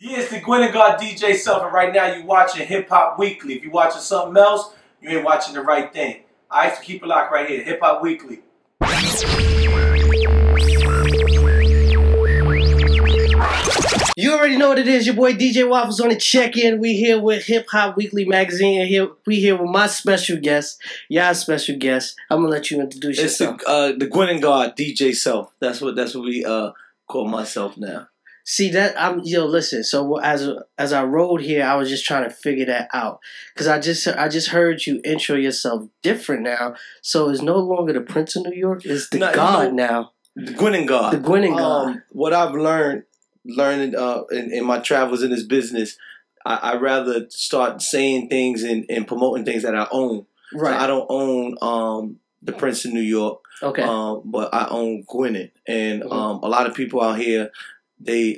Yeah, it's the Gwen and God DJ Self, and right now you watching Hip Hop Weekly. If you're watching something else, you ain't watching the right thing. I used to keep it locked right here, Hip Hop Weekly. You already know what it is. Your boy DJ Waffles on the check-in. We here with Hip Hop Weekly magazine. We here with my special guest, y'all special guest. I'm gonna let you introduce yourself. It's the Gwen and God DJ Self. That's what we call myself now. See that listen. So as I rode here, I was just trying to figure that out because I just heard you intro yourself different now. So it's no longer the Prince of New York. It's the God now. The Gwen and God. The Gwen and God. What I've learning in my travels in this business, I rather start saying things and promoting things that I own. Right. So I don't own the Prince of New York. Okay. But I own Gwinnett, and a lot of people out here. They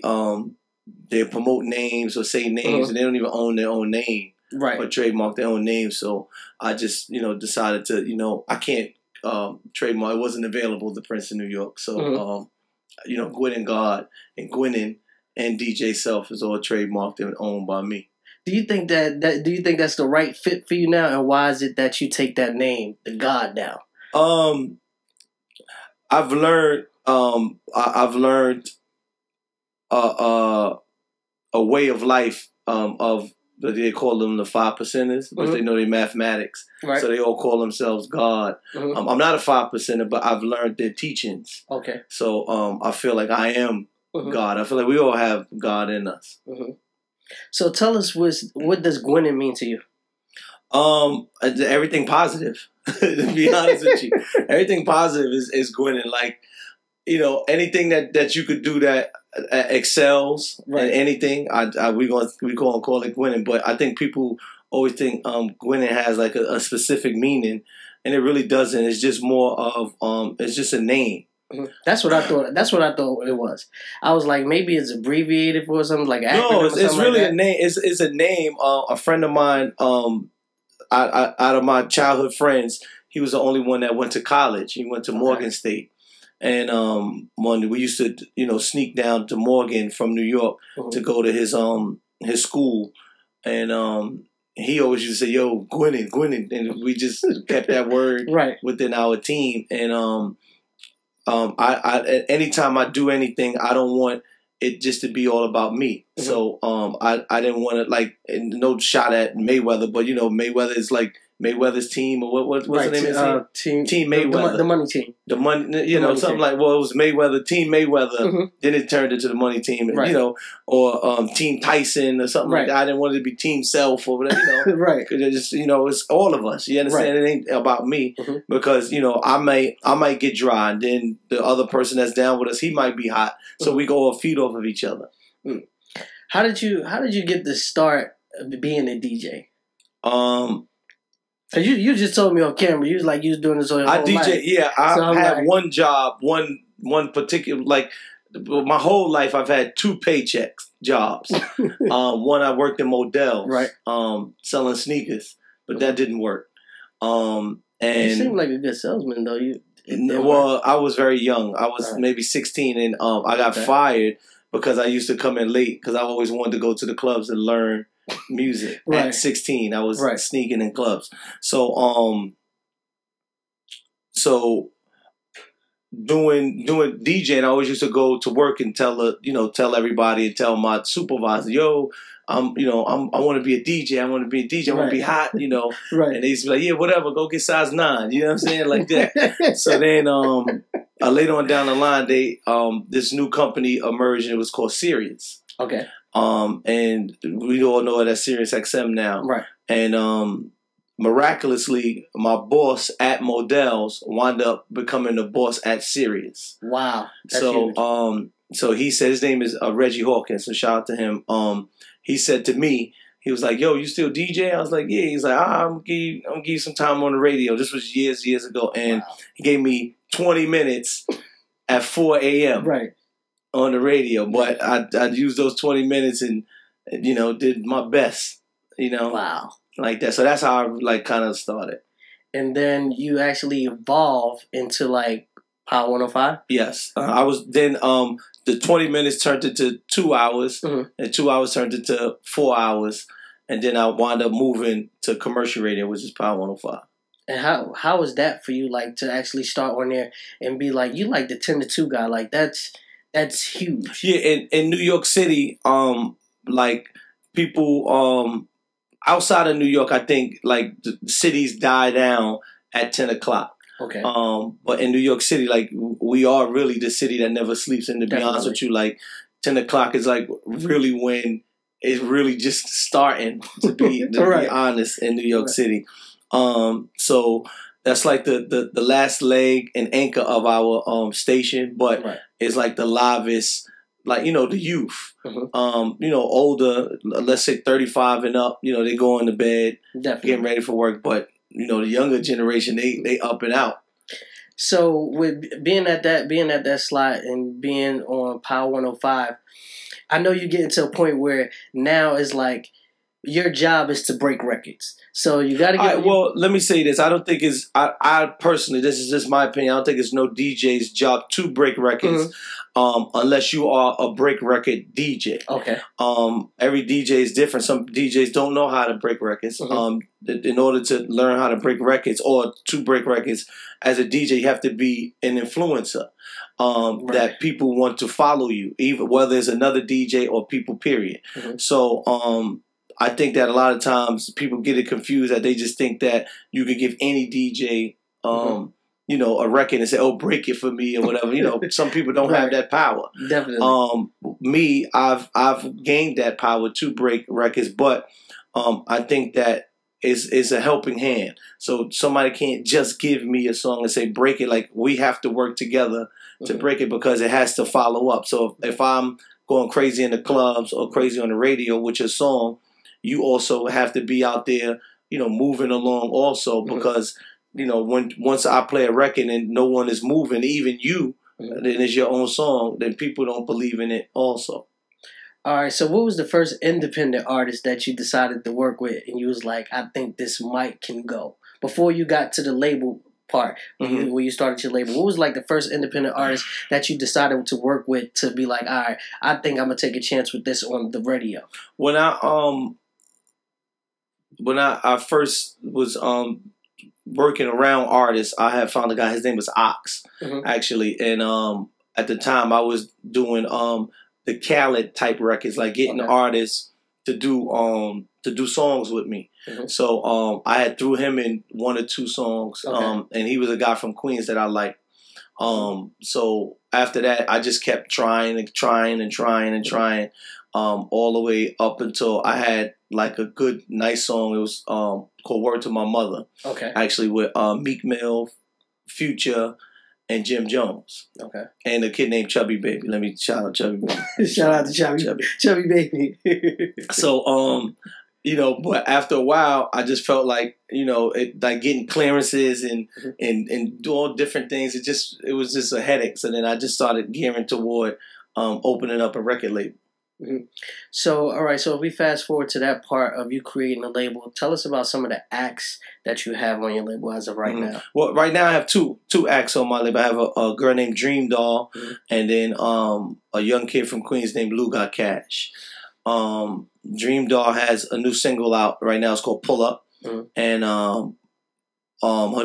promote names or say names and they don't even own their own name, right? Or trademark their own name. So I just decided to I can't trademark. It wasn't available. The Prince of New York. So Gwen and God and Gwinnen and DJ Self is all trademarked and owned by me. Do you think do you think that's the right fit for you now? And why is it that you take that name, the God, now? I've learned. I've learned. A way of life of they call them the 5%ers, but they know their mathematics, right? So they all call themselves God. I'm not a 5%er, but I've learned their teachings. Okay. So I feel like I am God. I feel like we all have God in us. So tell us, what does Gwinnett mean to you? Everything positive. To be honest with you, everything positive is Gwinnett. Like anything that you could do that excels in anything, we gonna call it Gwinnett. But I think people always think Gwinnett has like a specific meaning, and it really doesn't. It's just more of it's just a name. That's what I thought. That's what I thought it was. I was like, maybe it's abbreviated for something like acronym. No, it's really like a name. It's a name. A friend of mine, out of my childhood friends, he was the only one that went to college. He went to Morgan State. And we used to, sneak down to Morgan from New York to go to his school, and he always used to say, "Yo, Gwinnett," and we just kept that word within our team. And I anytime I do anything, I don't want it just to be all about me. So I didn't want to no shot at Mayweather, but Mayweather is like Mayweather's team, or what's the name of his team Mayweather, the money team, the money, something team. Like, well, it was Mayweather, Team Mayweather, then it turned into the money team, or Team Tyson or something like that. I didn't want it to be Team Self or whatever, right? Because it's it's all of us. You understand? It ain't about me because I might get dry, and then the other person that's down with us, he might be hot, so we go all feed off of each other. How did you get the start of being a DJ? You just told me on camera. You was like you was doing this all your whole life. Yeah, I had one job, one particular my whole life. I've had 2 paychecks jobs. One I worked in Modell's, selling sneakers, but that didn't work. And you seem like a good salesman, though. I was very young. I was maybe 16, and I got fired because I used to come in late because I always wanted to go to the clubs and learn music. At 16, I was sneaking in clubs. So doing DJing, I always used to go to work and tell everybody and tell my supervisor, yo, I want to be a DJ. I want to be a DJ. I want to be hot, And they used to be like, yeah, whatever, go get size 9. You know what I'm saying? Like that. So then later on down the line, this new company emerged, and it was called Sirius. Okay. And we all know it as Sirius XM now. Right. And miraculously, my boss at Modell's wound up becoming the boss at Sirius. Wow. That's huge. So he said, his name is Reggie Hawkins, so shout out to him. He said to me, he was like, yo, you still DJ? I was like, yeah. He's like, I'm gonna give you some time on the radio. This was years ago. And he gave me 20 minutes at 4 a.m. On the radio. But I used those 20 minutes and did my best, Wow. Like that. So that's how I kind of started. And then you actually evolve into Power 105? Yes. I was then the 20 minutes turned into 2 hours, and 2 hours turned into 4 hours, and then I wound up moving to commercial radio, which is Power 105. And how was that for you, like, to actually start on there and be like, you like the 10 to 2 guy? Like, that's huge. Yeah, in New York City, like people outside of New York, I think like the cities die down at 10 o'clock. Okay. But in New York City, like we are really the city that never sleeps. And to be honest with you, like 10 o'clock is like really when it's really just starting to be be honest in New York City. So that's like the last leg and anchor of our station, but it's like the livest, like, you know, the youth, you know, older, let's say 35 and up, you know, they going to bed, getting ready for work, but you know, the younger generation, they up and out. So with being at that slot and being on Power 105, I know you're getting to a point where now it's like your job is to break records. So you got to get. Well, let me say this. I don't think it's. I personally, this is just my opinion. I don't think it's no DJ's job to break records, unless you are a break record DJ. Okay. Every DJ is different. Some DJs don't know how to break records. In order to learn how to break records or to break records as a DJ, you have to be an influencer. That people want to follow you, even whether it's another DJ or people. Period. So. I think that a lot of times people get it confused that they just think that you could give any DJ, you know, a record and say, "Oh, break it for me" or whatever. You know, some people don't have that power. Definitely. Me, I've gained that power to break records, but I think that is a helping hand. So somebody can't just give me a song and say break it. Like we have to work together to break it because it has to follow up. So if I'm going crazy in the clubs or crazy on the radio with your song, you also have to be out there, you know, moving along also because, you know, once I play a record and no one is moving, even you, then it's your own song, then people don't believe in it also. All right, so what was the first independent artist that you decided to work with and you was like, I think this mic can go? Before you got to the label part, when you started your label, what was like the first independent artist that you decided to work with to be like, all right, I think I'm going to take a chance with this on the radio? When I first was working around artists, I had found a guy. His name was Ox, actually, and at the time I was doing the Khaled type records, like getting artists to do songs with me. So I had threw him in 1 or 2 songs, and he was a guy from Queens that I liked. So after that, I just kept trying all the way up until I had like a good, nice song. It was called Word to My Mother. Actually with Meek Mill, Future, and Jim Jones. And a kid named Chubby Baby. Let me shout out Chubby Baby. Shout out to Chubby Baby. So, you know, but after a while, I just felt like, you know, like getting clearances and do all different things. It was just a headache. So then I just started gearing toward opening up a record label. So, all right. So if we fast forward to that part of you creating a label, tell us about some of the acts that you have on your label as of right now. Well, right now I have two acts on my label. I have a girl named Dream Doll, and then a young kid from Queens named Lou Got Cash. Dream Doll has a new single out right now. It's called Pull Up, and her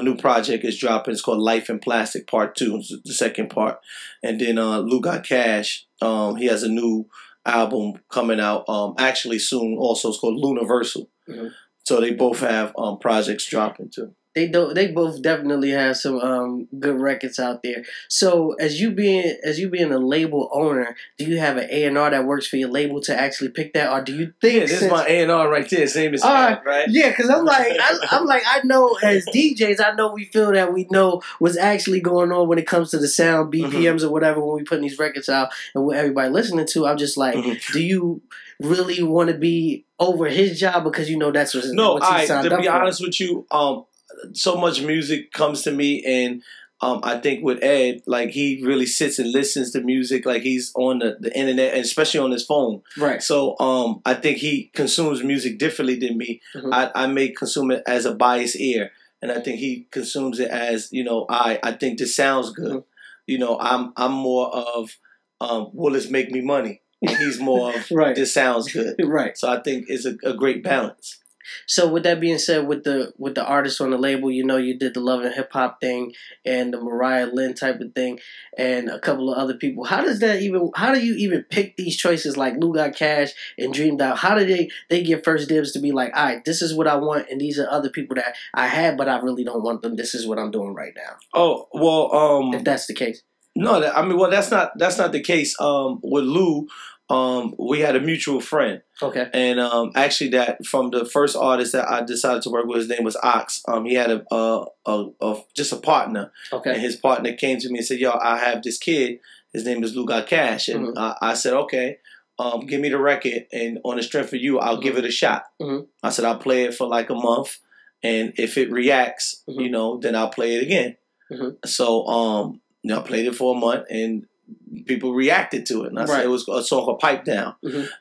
new project is dropping. It's called Life in Plastic Part 2, the second part. And then Lou Got Cash. He has a new album coming out actually soon. Also, it's called Luniversal. So they both have projects dropping too. They both definitely have some good records out there. So as you being a label owner, do you have an A&R that works for your label to actually pick that, or do you think? Yeah, this is my A&R right there, same as Ed, right? Yeah, because I'm like, I know as DJs, I know we feel that we know what's actually going on when it comes to the sound, BPMs or whatever when we putting these records out and what everybody listening to. I'm just like, do you really want to be over his job because you know that's what? No, to be honest with you, so much music comes to me, and I think with Ed, like he really sits and listens to music, like he's on the internet, and especially on his phone. Right. So I think he consumes music differently than me. I may consume it as a biased ear, and I think he consumes it as, you know, I think this sounds good. I'm more of will this make me money? And he's more of right. This sounds good. Right. So I think it's a great balance. So with that being said, with the artists on the label, you did the Love and Hip Hop thing and the Mariah Lynn type of thing, and a couple of other people. How do you even pick these choices like Lou Got Cash and Dreamed Out? How do they get first dibs to be like, all right, this is what I want, and these are other people that I had, but I really don't want them. This is what I'm doing right now. Oh well, if that's the case. No, that's not the case. With Lou. We had a mutual friend. Okay. And actually, that from the first artist that I decided to work with, his name was Ox. He had just a partner. Okay. And his partner came to me and said, "Yo, I have this kid. His name is Lou Got Cash." And I said, "Okay, give me the record, and on the strength of you, I'll give it a shot." I said, "I'll play it for like a month, and if it reacts, then I'll play it again." So I played it for a month, and people reacted to it, and I said it was a song called "Pipe Down."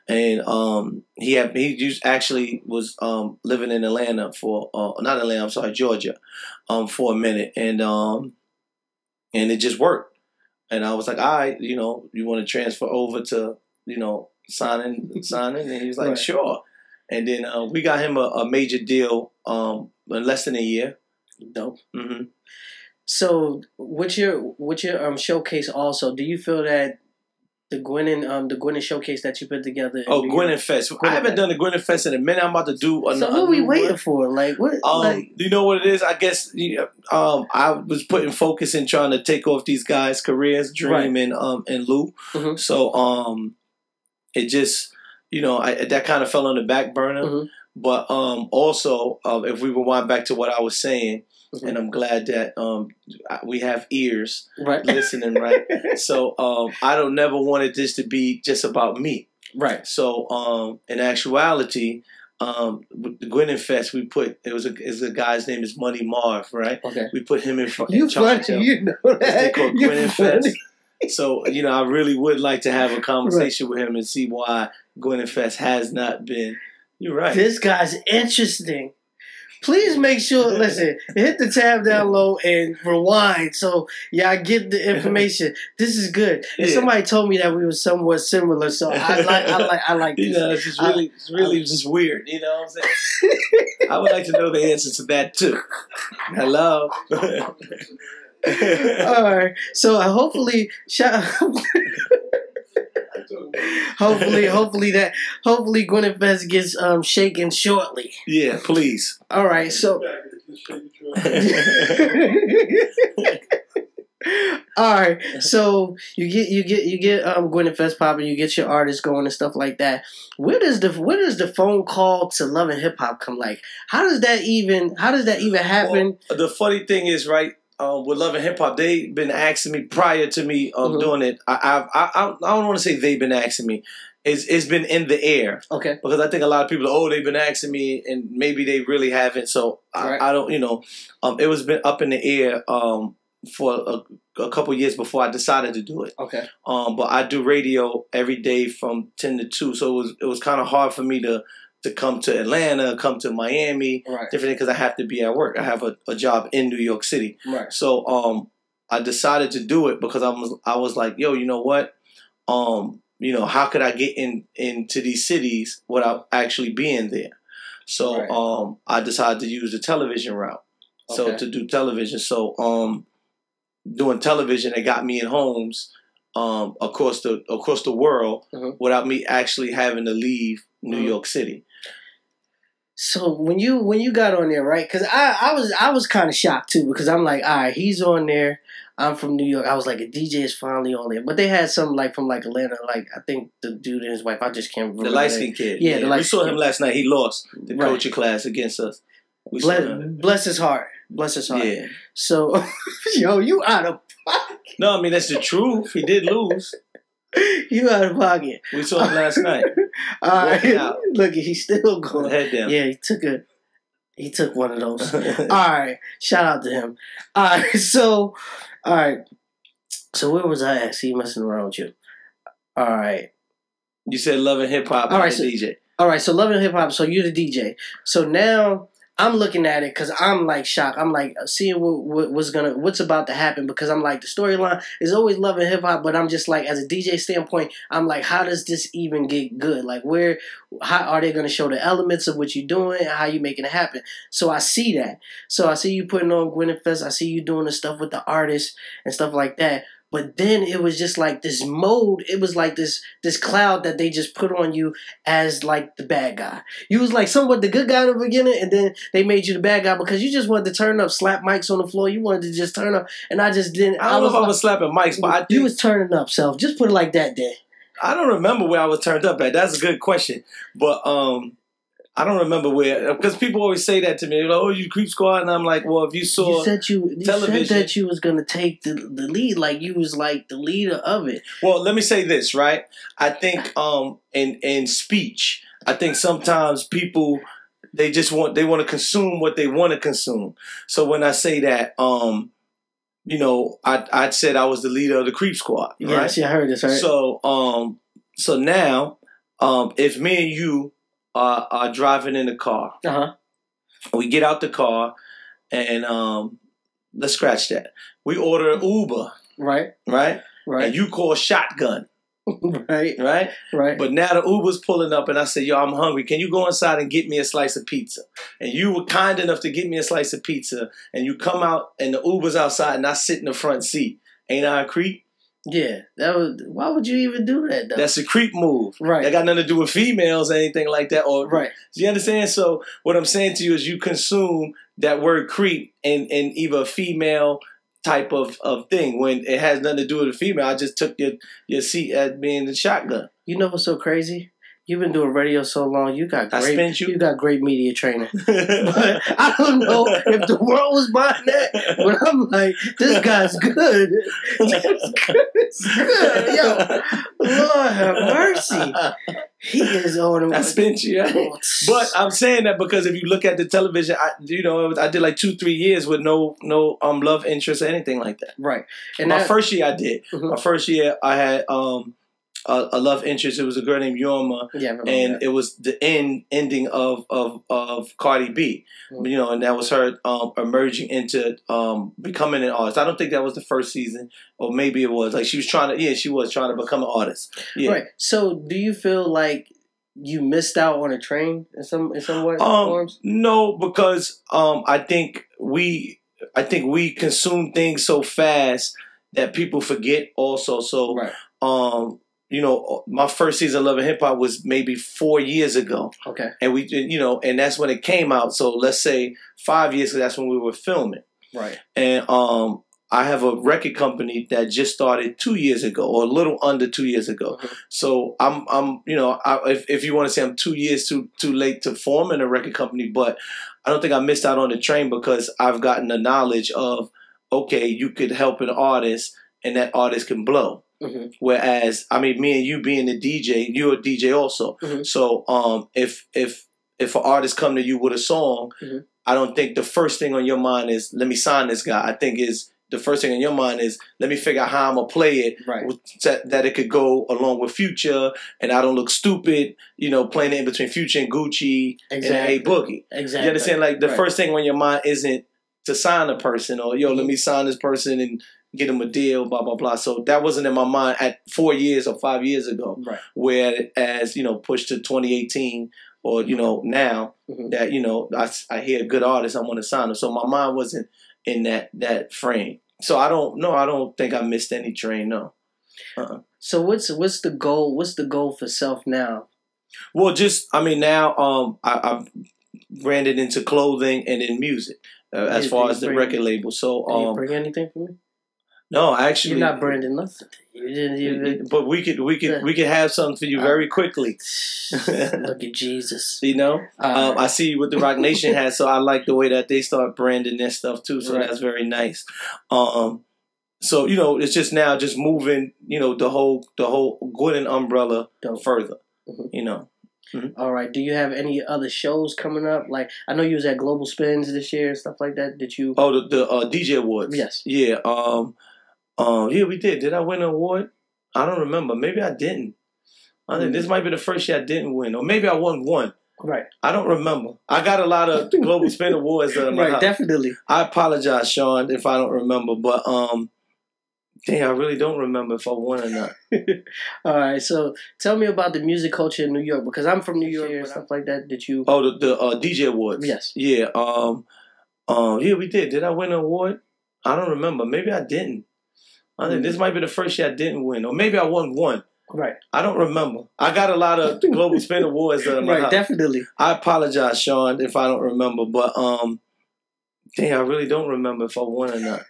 And he actually was living in Atlanta for not Atlanta, I'm sorry, Georgia, for a minute, and it just worked. And I was like, all right, you want to transfer over to signing, and he was like, sure. And then we got him a major deal in less than a year. Dope. So with your showcase also, do you feel that the Gwinnett showcase that you put together? Gwinnett Fest. I haven't done the Gwinnett Fest in a minute. I'm about to do another. So what are we waiting for? Like what? You know what it is? I guess I was putting focus in trying to take off these guys' careers, Dream and Lou. So it just that kind of fell on the back burner. But also if we rewind back to what I was saying. And I'm glad that we have ears listening, right? So I don't never wanted this to be just about me. Right. So in actuality, with the Gwinnett Fest, we put is a guy's name is Money Marv, right? Okay. We put him in front. You funny, that. They call Gwinnett Fest. So I really would like to have a conversation with him and see why Gwinnett Fest has not been. You're right. This guy's interesting. Please make sure, listen, hit the tab down low and rewind so y'all get the information. This is good. And somebody told me that we were somewhat similar, so I like this. It's really just weird, you know what I'm saying? I would like to know the answer to that too. Hello. All right. So hopefully hopefully Gwinnett Fest gets shaken shortly. Yeah, please. All right, so all right, so you get Gwinnett Fest popping, you get your artists going and stuff like that. Where does the phone call to Love and Hip Hop come? Like, how does that even happen? Well, the funny thing is, right? With Love and Hip Hop, they've been asking me prior to me doing it. I don't want to say they've been asking me. It's been in the air. Okay. Because I think a lot of people, they've been asking me, and maybe they really haven't. So I don't, it was been up in the air for a couple years before I decided to do it. Okay. But I do radio every day from 10 to 2, so it was kind of hard for me to come to Atlanta, come to Miami, different because I have to be at work. I have a job in New York City. Right. So I decided to do it because I was like, yo, you know what? How could I get into these cities without actually being there? So I decided to use the television route. Okay. So to do television. So doing television, it got me in homes across the world without me actually having to leave New York City. So when you got on there, right? Because I was kind of shocked too, because I'm like, all right, he's on there. I'm from New York. I was like, a DJ is finally on there. But they had some from Atlanta. Like, I think the dude and his wife, I just can't remember. The light-skinned kid. Yeah, we saw him last night. He lost the coaching class against us. Bless his heart. Bless his heart. Yeah. So, yo, you out of pocket. No, I mean, that's the truth. He did lose. You out of pocket. We saw him last night. All right. Look, he's still going. Head down. Yeah, he took one of those. All right. Shout out to him. All right. So, where was I at? See, messing around with you. All right. You said Love and Hip Hop. All right, DJ. All right. So Love and Hip Hop. So you're the DJ. So now I'm looking at it because I'm like shocked. I'm like seeing what's about to happen because I'm like the storyline is always Love and Hip Hop, but I'm just like as a DJ standpoint, I'm like, how does this even get good? Like how are they gonna show the elements of what you're doing and how you making it happen? So I see that. So I see you putting on Gwyneth Fest. I see you doing the stuff with the artists and stuff like that. But then it was just like this mode. It was like this cloud that they just put on you as like the bad guy. You was like somewhat the good guy in the beginning, and then they made you the bad guy because you just wanted to turn up, slap mics on the floor. You wanted to just turn up, and I just didn't. I don't know if I was slapping mics, but you was turning up, self. Just put it like that, then. I don't remember where I was turned up at. That's a good question, but I don't remember where, because people always say that to me. Like, oh, you Creep Squad, and I'm like, well, if you saw you said television, said that you was gonna take the lead, like you was like the leader of it. Well, let me say this, right? I think in speech, I think sometimes people they want to consume what they want to consume. So when I say that, I said I was the leader of the Creep Squad. Yes, right? yeah, I heard this. Right. So now, if me and you are driving in the car. We get out the car and let's scratch that. We order an Uber. Right. And you call Shotgun. Right. But now the Uber's pulling up and I say, yo, I'm hungry. Can you go inside and get me a slice of pizza? And you were kind enough to get me a slice of pizza and you come out and the Uber's outside and I sit in the front seat. Ain't I a creep? Yeah, why would you even do that, though? That's a creep move. Right. That got nothing to do with females or anything like that. Right. You understand? So what I'm saying to you is you consume that word creep in either a female type of thing when it has nothing to do with a female. I just took your seat as being the shotgun. You know what's so crazy? You've been doing radio so long. You got great media training. But I don't know if the world was buying that. But I'm like, this guy's good. This good. Yo, Lord have mercy. He is on. I spent you. But I'm saying that because if you look at the television, I did like 2-3 years with no love interest or anything like that. Right. And my first year I did. Mm-hmm. My first year I had a love interest. It was a girl named Yorma, and it was the ending of Cardi B, and that was her emerging into becoming an artist. I don't think that was the first season, or maybe it was. Like she was trying to become an artist. Yeah. Right. So, do you feel like you missed out on a train in some forms? No, because I think we consume things so fast that people forget also. So, right. My first season of Love and Hip Hop was maybe 4 years ago. Okay. And and that's when it came out. So let's say 5 years ago, that's when we were filming. Right. And I have a record company that just started 2 years ago, or a little under 2 years ago. Mm-hmm. So if you want to say I'm 2 years too late to form in a record company, but I don't think I missed out on the train because I've gotten the knowledge of, okay, you could help an artist and that artist can blow. Mm-hmm. Whereas, me and you being a DJ, you're a DJ also. Mm-hmm. So, if an artist come to you with a song, mm-hmm. I don't think the first thing on your mind is, let me sign this guy. I think the first thing on your mind is, let me figure out how I'm going to play it, right. That it could go along with Future and I don't look stupid, playing it in between Future and Gucci and A Boogie. Exactly. You understand? Like, the first thing on your mind isn't to sign a person or, let me sign this person and get him a deal, blah, blah, blah. So that wasn't in my mind at 4 years or 5 years ago. Right. Whereas, pushed to 2018 or, now mm-hmm. that, I hear a good artist, I want to sign him. So my mind wasn't in that frame. So I don't think I missed any train, no. So what's the goal? What's the goal for Self now? Well, now I've branded into clothing and in music as far as the record label. So did you bring anything for me? No, actually, you're not branding nothing. You didn't even. But we could have something for you very quickly. Look at Jesus. I see what the Rock Nation has, so I like the way that they start branding their stuff too. So that's very nice. So it's just now moving, the whole Gordon umbrella further. Mm-hmm. Mm-hmm. All right. Do you have any other shows coming up? Like, I know you was at Global Spins this year and stuff like that. Did you? Oh, the DJ Awards. Yes. Yeah. Yeah, we did. Did I win an award? I don't remember. Maybe I didn't. I think this might be the first year I didn't win, or maybe I won one. Right. I don't remember. I got a lot of Global Spin Awards that right, definitely. I apologize, Sean, if I don't remember, but dang, I really don't remember if I won or not. All right, so tell me about the music culture in New York, because I'm from New York and stuff like that. Did you? Oh, the DJ awards. Yes. Yeah. Yeah, we did. Did I win an award? I don't remember. Maybe I didn't. I think this might be the first year I didn't win, or maybe I won one. Right. I don't remember. I got a lot of Global Spin Awards that right, definitely. I apologize, Sean, if I don't remember, but dang, I really don't remember if I won or not.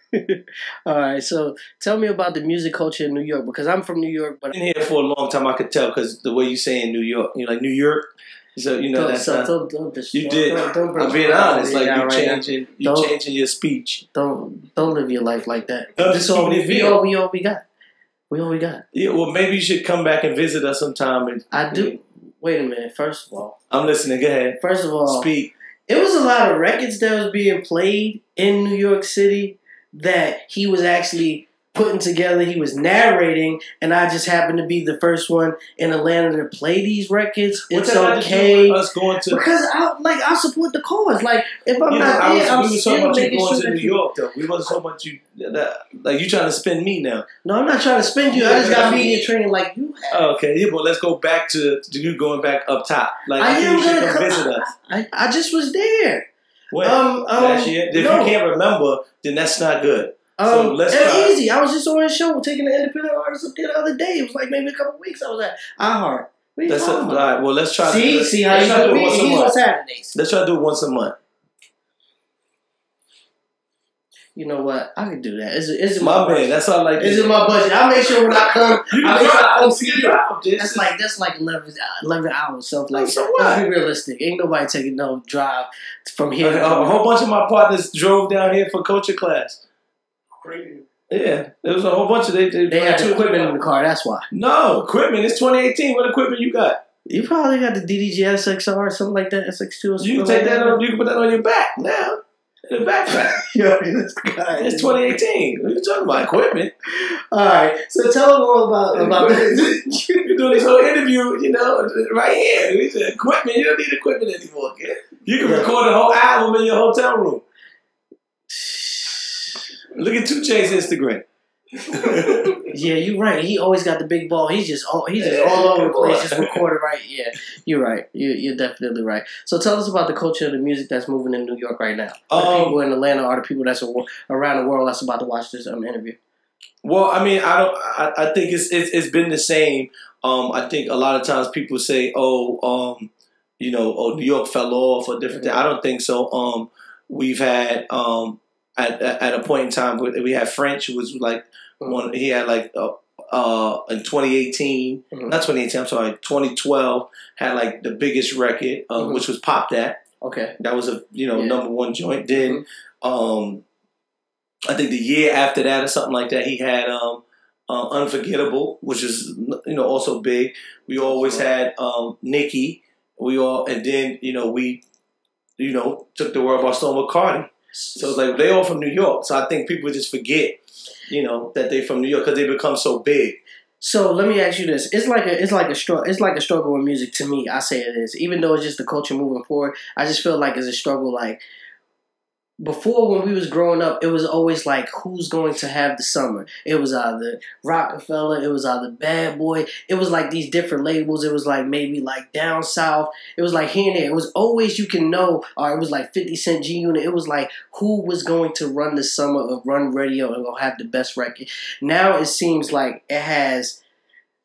All right, so tell me about the music culture in New York, because I'm from New York, but I've been here for a long time. I could tell because the way you say in New York, you're like New York. So that's not. You did. I'm being honest. Like you changing your speech. Don't live your life like that. This is all we got. We all we got. Yeah. Well, maybe you should come back and visit us sometime. I do. Wait a minute. First of all, I'm listening. Go ahead. First of all, speak. It was a lot of records that was being played in New York City that he was actually putting together. He was narrating, and I just happened to be the first one in Atlanta to play these records. It's okay. Us going to because I support the cause. Like if I'm not there, I'm still making sure that New York. Though we wasn't so much you like you trying to spin me now. No, I'm not trying to spin you. I just got media training like you have. Okay, yeah, but let's go back to you going back up top. Like I think you should come visit us. I just was there. When? Last year? If you can't remember, then that's not good. So let's try. Easy. I was just on a show taking an independent artist up there the other day. It was like maybe a couple of weeks. I was at iHeart. All right. Well, let's try. See how you do it. He's on Saturdays. Let's try to do it once a month. You know what? I can do that. Is it my budget? That's all I like. Is it my budget? I'll make sure when I come. I'll see you. That's like 11 hours. So like, so what? Let's be realistic. Ain't nobody taking no drive from here. A whole bunch of my partners drove down here for culture class. Crazy. Yeah, there was a whole bunch of they had equipment in the car. That's why. No equipment. It's 2018. What equipment you got? You probably got the DDJ SXR or something like that. SX2 or something. You can take that on. You can put that on your back now. In the backpack. Yo, this guy. It's 2018. What are you talking about? Equipment. All right. So tell them all about this. You're doing this whole interview, right here. We said equipment. You don't need equipment anymore, kid. You can record a whole album in your hotel room. Look at 2 Chainz Instagram. Yeah, you're right. He always got the big ball. He's just all over the place, just recorded right. Yeah, you're right. You're definitely right. So tell us about the culture of the music that's moving in New York right now. The people in Atlanta are the people that's around the world that's about to watch this interview. Well, I mean, I think it's been the same. I think a lot of times people say, New York fell off or different thing. I don't think so. We've had at a point in time we had French, who was like one. He had like in 2018, not 2018. I'm sorry, 2012 had like the biggest record, which was Pop That. Okay, that was a number one joint. Then I think the year after that or something like that, he had Unforgettable, which is also big. We always had Nicki. And then we took the world by storm with Cardi. So it's like they all from New York. So I think people just forget, that they from New York because they become so big. So let me ask you this: it's like a struggle in music to me. I say it is, even though it's just the culture moving forward. I just feel like it's a struggle. Like before, when we was growing up, it was always like, who's going to have the summer? It was either Rockefeller, it was either Bad Boy. It was like these different labels. It was like maybe like Down South. It was like here and there. It was always or it was like 50 Cent G Unit. It was like who was going to run the summer or run radio and go have the best record. Now it seems like it has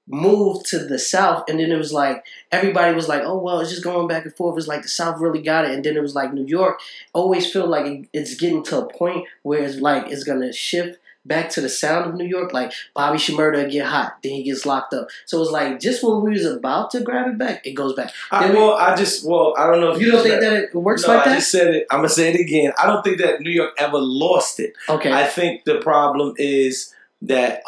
moved to the South, and then it was like everybody was like, oh well, it's just going back and forth. It's like the South really got it, and then it was like New York always feel like it's getting to a point where it's like it's gonna shift back to the sound of New York. Like Bobby Shmurda get hot, then he gets locked up. So it's like just when we was about to grab it back, it goes back. I don't know if you don't think that it works like that. I just said it. I'm gonna say it again. I don't think that New York ever lost it. Okay. I think the problem is that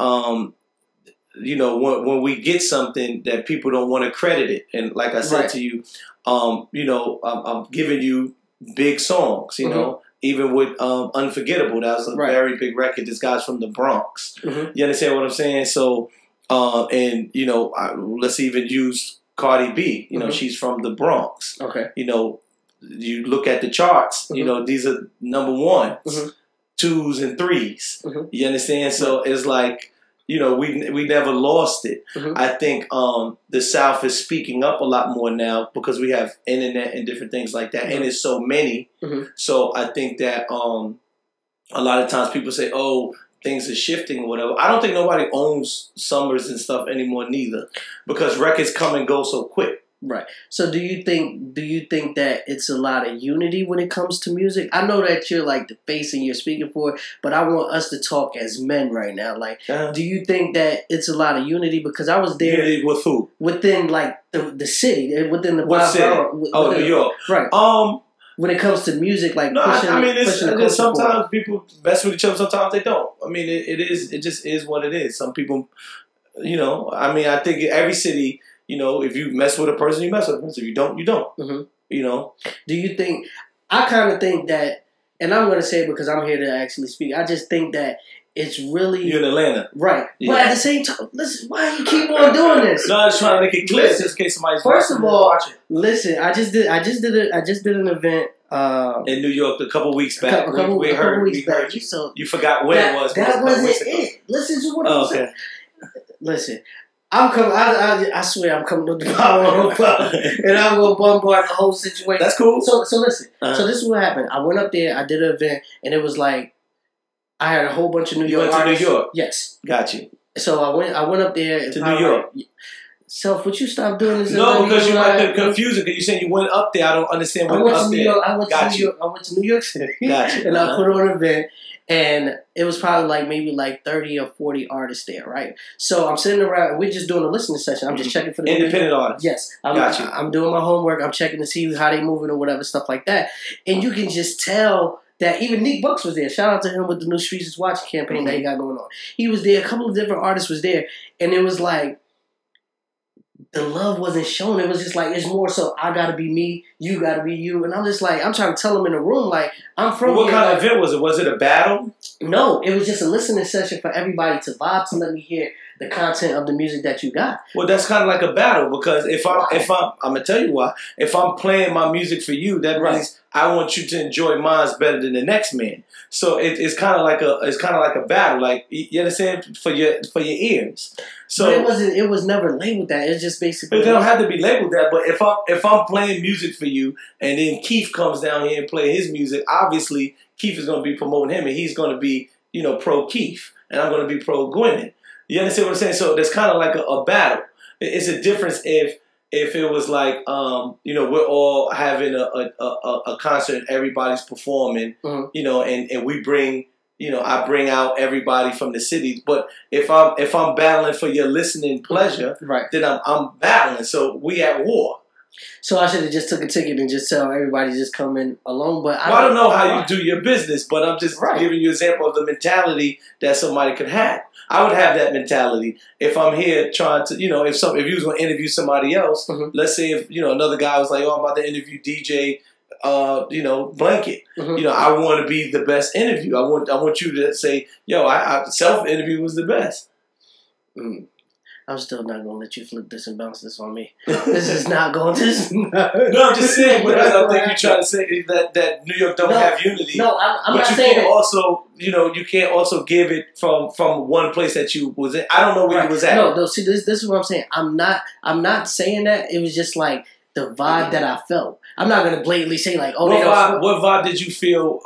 when we get something that people don't want to credit it. And like I said to you, I'm giving you big songs, even with Unforgettable. That was a very big record. This guy's from the Bronx. You understand what I'm saying? So, let's even use Cardi B. You know, Mhm. she's from the Bronx. Okay. You know, you look at the charts. You Mhm. know, these are number ones, Mhm. 2s and 3s. Mhm. You understand? So it's like, you know, we never lost it. Mhm. I think the South is speaking up a lot more now because we have internet and different things like that, and Mhm. it's so many. Mhm. So I think that a lot of times people say, "Oh, things are shifting or whatever." I don't think nobody owns Summers and stuff anymore neither, because records come and go so quick. Right. So do you think that it's a lot of unity when it comes to music? I know that you're like the face and you're speaking for it, but I want us to talk as men right now. Like, do you think that it's a lot of unity? Because I was there Unity with who? within like the city, within the What five city? borough, Oh, within- New York. Right. When it comes to music, like No, pushing, I mean, it's pushing the just culture forward. sometimes people mess with each other, sometimes they don't. I mean, it just is what it is. Some people, you know, I mean, I think every city, you know, if you mess with a person, you mess with a person. If you don't, you don't. Mhm. You know? Do you think? I kind of think that, and I'm going to say it because I'm here to actually speak. I just think that it's really You're in Atlanta. right. Yeah. But at the same time, listen, why you keep on doing this? No, I'm just trying to make it clear Listen, just in case somebody's first of all, watching. Listen, I just did an event In New York a couple weeks back. a couple we heard back. you. So You forgot when it was. that a couple wasn't weeks ago. it. Listen to what Oh, I'm saying. Listen, I'm coming. I swear, I'm coming to the power and I'm gonna bombard the whole situation. That's cool. So listen. Uh-huh. So this is what happened. I went up there. I did an event, and it was like I had a whole bunch of New You York went to New artists. York? Yes. Got you. So I went up there and To New York. Self, would you stop doing this? No, because you might like, get confused because you saying you went up there. I don't understand I what went up to New there. York. I went Got to New you. York. I went to New York City, Got you. and I Uh-huh. put on an event, and it was probably like maybe like 30 or 40 artists there, right? So I'm sitting around. We're just doing a listening session. I'm just checking for the Independent artists. Yes, Got you. I'm doing my homework. I'm checking to see how they moving or whatever stuff like that, and you can just tell that even Nick Bucks was there. Shout out to him with the new Streets is Watching campaign that he got going on. He was there. A couple of different artists was there, and it was like the love wasn't shown. It was just like, it's more so I gotta be me, you gotta be you. And I'm just like, I'm trying to tell them in the room, like, I'm from What here, kind like, of event was it? Was it a battle? no, it was just a listening session for everybody to vibe, to let me hear the content of the music that you got. Well, that's kind of like a battle because I'm gonna tell you why. If I'm playing my music for you, that means I want you to enjoy mine better than the next man. So it's kind of like a battle. Like, you understand, for your ears. So But it was never labeled that. It's just basically. But they don't have to be labeled that. But if I'm playing music for you, and then Keith comes down here and play his music, obviously Keith is going to be promoting him, and he's going to be, you know, pro Keith, and I'm going to be pro Gwyneth. You understand what I'm saying? So there's kind of like a battle. It's a difference if it was like, you know, we're all having a concert, everybody's performing, you know, and we bring. You know, I bring out everybody from the city, but if I'm battling for your listening pleasure, then I'm battling. So we at war. So I should have just took a ticket and just tell everybody just come in alone. But I don't know how you do your business, but I'm just giving you an example of the mentality that somebody could have. I would have that mentality if I'm here trying to, you know, if you was going to interview somebody else. Let's say if, you know, another guy was like, oh, I'm about to interview DJ. You know, Blanket. You know, I want to be the best interview. I want you to say, yo, I self-interview was the best. I'm still not going to let you flip this and bounce this on me. This is not going to... No, I'm just saying, because I think you're trying to say that New York don't have unity. No, I'm but not you saying can't that. also, you know, you can't also give it from one place that you was in. I don't know where you was at. No, see, this is what I'm saying. I'm not saying that. It was just like the vibe that I felt. I'm not gonna blatantly say like, oh, what vibe did you feel?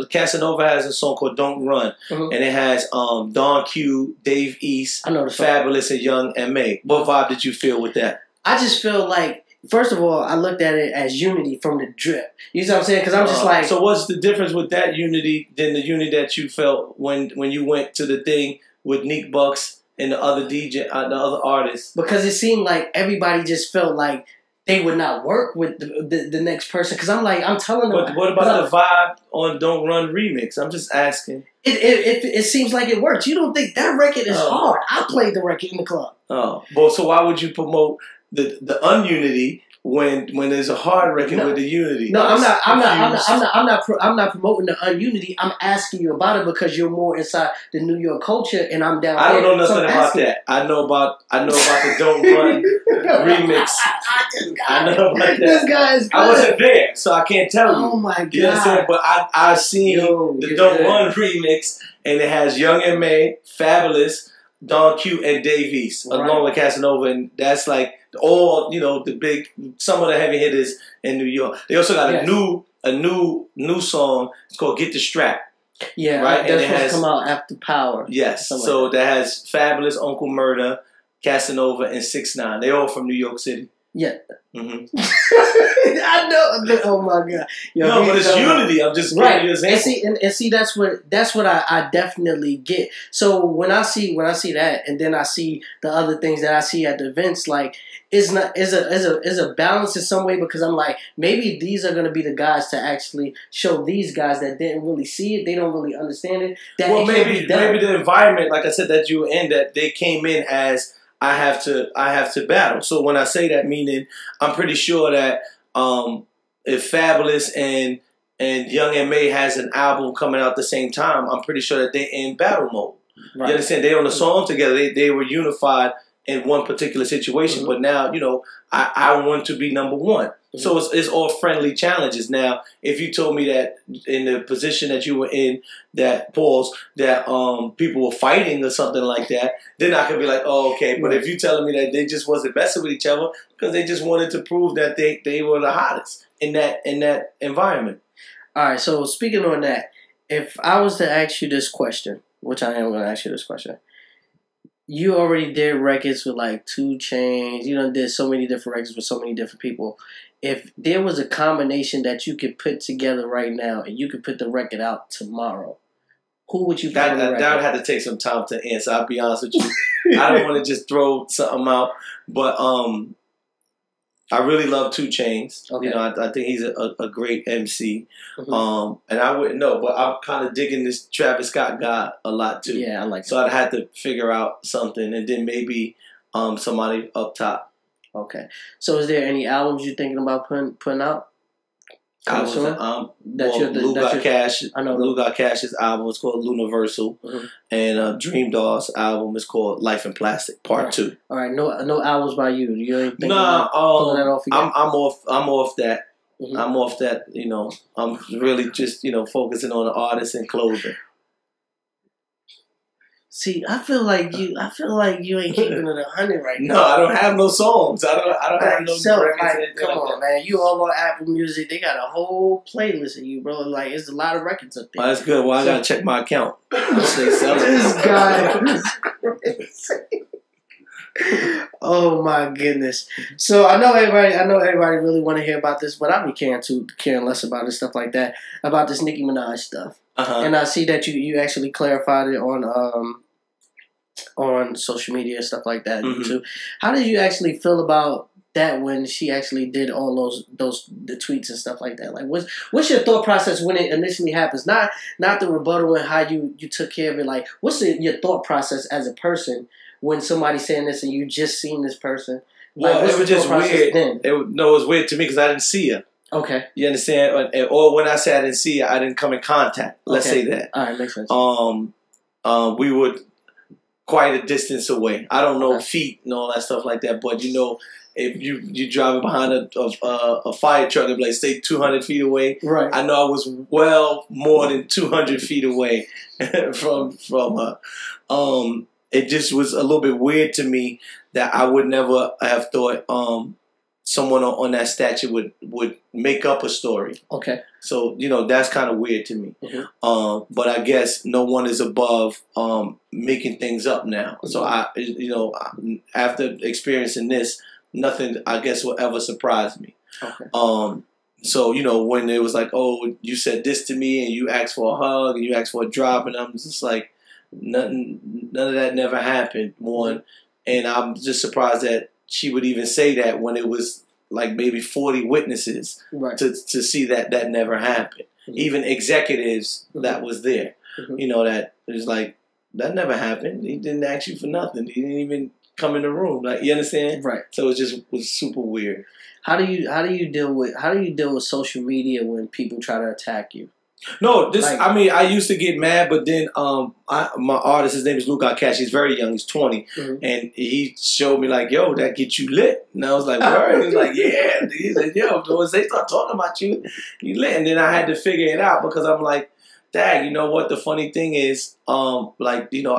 Casanova has a song called "Don't Run," and it has Don Q, Dave East, I know the song. Fabulous, and Young M.A. What vibe did you feel with that? I just feel like, first of all, I looked at it as unity from the drip. You know what I'm saying? Because I'm just like. So what's the difference with that unity than the unity that you felt when you went to the thing with Nick Bucks and the other DJ, the other artists? Because it seemed like everybody just felt like they would not work with the next person. Because I'm telling them. But what about the vibe on "Don't Run" remix? I'm just asking. It seems like it works. You don't think that record is hard? I played the record in the club. Oh, well, so why would you promote the ununity when there's a hard record with the unity. No, I'm not promoting the ununity. I'm asking you about it because you're more inside the New York culture, and I'm down. I don't know nothing about that. I know about the Don't Run remix. I know about that. This guy is good. I wasn't there, so I can't tell you. Oh my god! You know what I'm saying? But I seen the Don't Run remix, and it has Young M.A., Fabulous, Don Q, and Dave East, along with Casanova, and that's like all some of the heavy hitters in New York. They also got a new song. It's called "Get the Strap." Yeah, right. That's supposed to come out after Power. Yes, so that has Fabulous, Uncle Murder, Casanova, and 6ix9ine. They all from New York City. Yeah. Mm-hmm. I know. Oh my god. Yo, no, but it's unity. I'm just giving you an example. And see, that's what I definitely get. So when I see that, and then I see the other things that I see at the events, like is a balance in some way, because I'm like, maybe these are gonna be the guys to actually show these guys that didn't really see it, they don't really understand it. That well, maybe the environment, like I said, that you were in, that they came in as I have to battle. So when I say that, meaning I'm pretty sure that if Fabulous and Young M.A. has an album coming out at the same time, I'm pretty sure that they're in battle mode. Right. You understand? They're on a song together. They were unified in one particular situation. Mm-hmm. But now, I want to be number one. Mm-hmm. So it's all friendly challenges. Now, if you told me that in the position that you were in, that people were fighting or something like that, then I could be like, oh, okay. But if you're telling me that they just wasn't messing with each other because they just wanted to prove that they were the hottest in that environment. All right. So speaking on that, if I was to ask you this question, which I am going to ask you this question. You already did records with like 2 Chainz. You done did so many different records with so many different people. If there was a combination that you could put together right now and you could put the record out tomorrow, who would you put on the record? That would have to take some time to answer. I'll be honest with you. I don't want to just throw something out, but I really love 2 Chainz. Okay. I think he's a great MC. Mm-hmm. And I wouldn't know, but I'm kind of digging this Travis Scott guy a lot too. Yeah, I like that. So I'd have to figure out something, and then maybe somebody up top. Okay. So is there any albums you're thinking about putting out? Lou Got Cash. I know Lou Got Cash's album is called Luniversal, mm-hmm. and Dream Doll's album is called Life in Plastic Part 2. All right, no albums by you. You ain't thinking about pulling that off again? I'm off that. Mm-hmm. I'm off that. I'm really just focusing on the artist and clothing. See, I feel like you ain't keeping it 100 right now. No, I don't have no songs. I don't have no records. Come on, man. You all on Apple Music. They got a whole playlist of you, bro. Like, it's a lot of records up there. Oh, that's good. Well, I gotta check my account. This guy is crazy. Oh my goodness. So I know everybody really want to hear about this, but I be caring less about this stuff like that, about this Nicki Minaj stuff. Uh-huh. And I see that you actually clarified it on social media and stuff like that. Mm-hmm. too. How did you actually feel about that when she actually did all the tweets and stuff like that? Like, what's your thought process when it initially happens? Not the rebuttal and how you took care of it. Like, what's your thought process as a person when somebody's saying this and you just seen this person? Like, well, it was just weird. It was weird to me because I didn't see her. Okay. You understand? Or when I say I didn't see her, I didn't come in contact. Let's say that. All right, makes sense. We were quite a distance away. I don't know feet and all that stuff like that, but if you driving behind a fire truck and like stay 200 feet away, right? I know I was well more than 200 feet away from her. It just was a little bit weird to me that I would never have thought someone on that stature would make up a story. Okay. So, that's kind of weird to me. Mm-hmm. But I guess no one is above making things up now. Mm-hmm. So after experiencing this, nothing I guess will ever surprise me. Okay. So, when it was like, oh, you said this to me and you asked for a hug and you asked for a drop, and I'm just like, none of that never happened, one. And I'm just surprised that she would even say that when it was like maybe 40 witnesses to see that never happened. Mm-hmm. Even executives that was there, that it was like, that never happened. He didn't ask you for nothing. He didn't even come in the room. Like, you understand? Right. So it was super weird. How do you deal with social media when people try to attack you? No, Like, I used to get mad, but then my artist, his name is Luke Cash. He's very young. He's 20, and he showed me like, "Yo, that gets you lit." And I was like, "Word?" He was like, "Yeah." He's like, "Yo, once they start talking about you, you lit." And then I had to figure it out because I'm like, "Dang, you know what? The funny thing is, like, you know,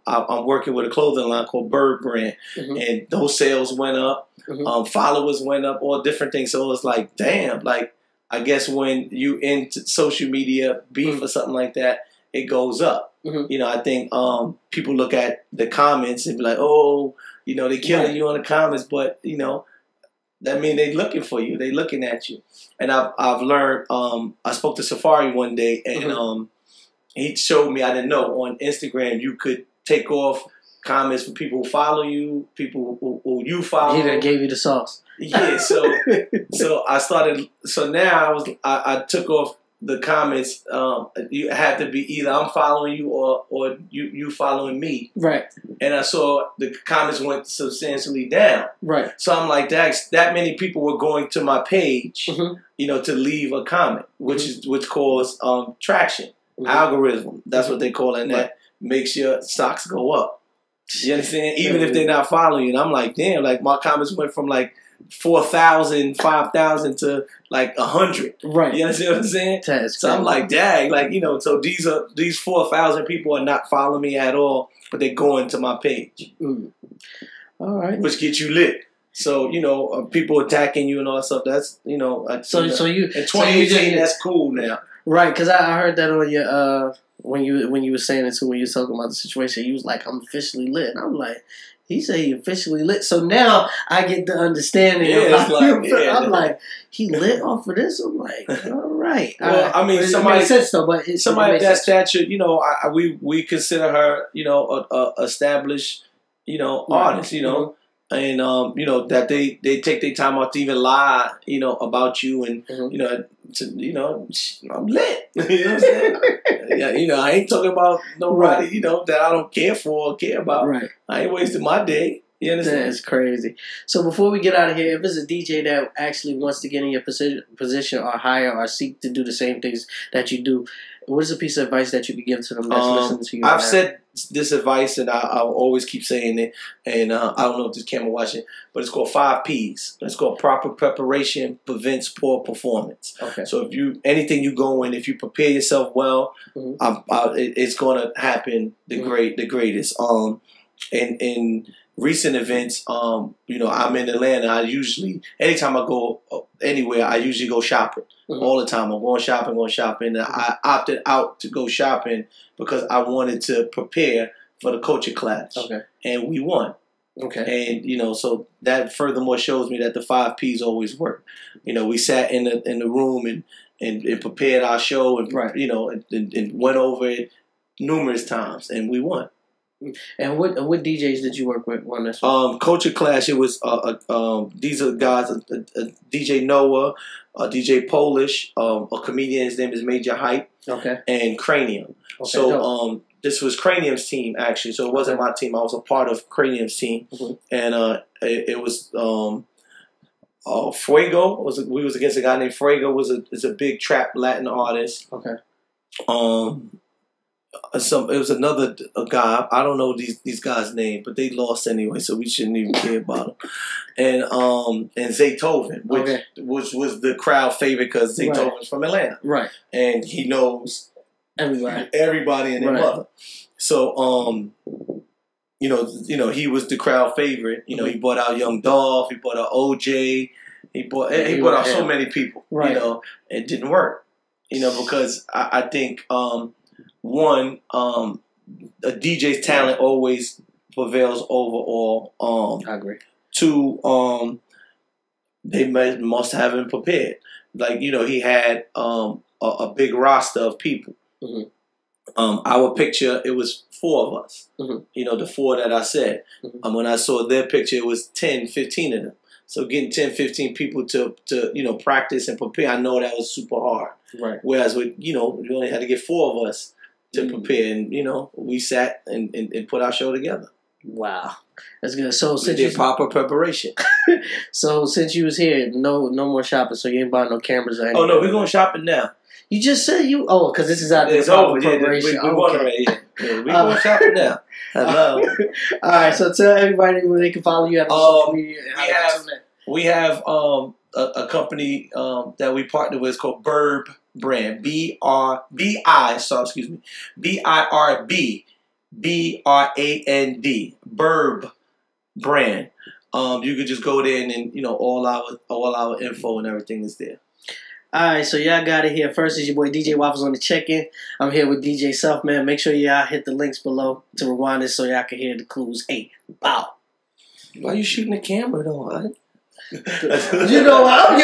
I'm working with a clothing line called Bird Brand, and those sales went up, followers went up, all different things. So it's like, damn, like." I guess when you into social media beef or something like that, it goes up. You know, I think people look at the comments and be like, "Oh, you know, they killing you on the comments," but you know, that mean they looking for you. They looking at you. And I've learned. I spoke to Safari one day, and he showed me. I didn't know on Instagram you could take off comments from people who follow you, people who you follow. He done gave you the sauce. Yeah, so I started. So now I took off the comments. You had to be either I'm following you or you following me. Right. And I saw the comments went substantially down. Right. So I'm like, that many people were going to my page, you know, to leave a comment, which caused traction, algorithm. That's what they call it. And that makes your stocks go up. You understand? Even if they're not following you. And I'm like, damn, like my comments went from like 4,000, 5,000 to like 100. Right. You understand what I'm saying? That's so crazy. I'm like, dang, like, you know, so these 4,000 people are not following me at all, but they're going to my page. All right. Which gets you lit. So, you know, people attacking you and all that stuff, that's, you know. So you in 2018, that's cool now. Right, because I heard that on your, when you were saying it too, when you were talking about the situation, you was like, I'm officially lit. And I'm like, he said he officially lit. So now I get the understanding of how I'm like, he lit off of this? I'm like, all right. Well, I mean, it makes sense though, but somebody of that stature, you know, we consider her, you know, a established, you know, artist, you know. And you know that they take their time out to even lie, you know, about you, and you know, I'm lit. You know what I'm saying? Yeah, you know, I ain't talking about nobody, you know, that I don't care for or care about. Right. I ain't wasting my day. You understand? That's crazy. So before we get out of here, if it's a DJ that actually wants to get in your position or hire or seek to do the same things that you do, what is a piece of advice that you could give to them that's listening to you? I've said this advice, and I'll always keep saying it, and I don't know if this camera watching, but it's called 5 Ps. It's called proper preparation prevents poor performance. Okay. So anything you go in, if you prepare yourself well, it's going to happen the greatest. In recent events, you know, I'm in Atlanta. Anytime I go anywhere, I usually go shopping. All the time. I'm going shopping. And I opted out to go shopping because I wanted to prepare for the culture clash. Okay. And we won. Okay. And, you know, so that furthermore shows me that the 5 Ps always work. You know, we sat in the room and prepared our show and, you know, and went over it numerous times, and we won. And what DJs did you work with on this one? Culture Clash, it was these are guys, DJ Noah, DJ Polish, a comedian, his name is Major Hype, and Cranium. Okay, so this was Cranium's team actually, so it wasn't my team. I was a part of Cranium's team, and it was Fuego. We was against a guy named Fuego. Is a big trap Latin artist. Okay. It was another guy. I don't know these guys' name, but they lost anyway, so we shouldn't even care about them. And Zaytoven, which was the crowd favorite because Zaytoven's from Atlanta, right? And he knows everybody and their mother. So you know, he was the crowd favorite. You know, he brought out Young Dolph, he brought out OJ, he brought out so many people. Right. You know, it didn't work. You know, because I think. One, a DJ's talent always prevails over all. I agree. Two, they must have him prepared. Like, you know, he had a big roster of people. Our picture, it was 4 of us. You know, the 4 that I said. When I saw their picture, it was 10, 15 of them. So getting 10, 15 people to you know, practice and prepare, I know that was super hard. Right. Whereas with, you know, we only had to get 4 of us to prepare, and you know, we sat and put our show together. Wow, that's good. So We since did you, proper preparation. so since you was here, no more shopping. So you ain't buying no cameras or anything. Oh no, we're going shopping now. You just said you. Oh, because this is out It's the over. Yeah, preparation. we going already. Yeah, we going shopping now. Hello. All right, so tell everybody where they can follow you at social media. And how they can tune in. We have a company that we partner with. It's called Burb Brand. BIRB Burb Brand. You could just go there and you know all our info and everything is there. Alright, so y'all got it here. First is your boy DJ Waffles on the check-in. I'm here with DJ Selfman. Make sure y'all hit the links below to rewind this so y'all can hear the clues. Hey, wow. Why are you shooting the camera though? Huh? You know, I'm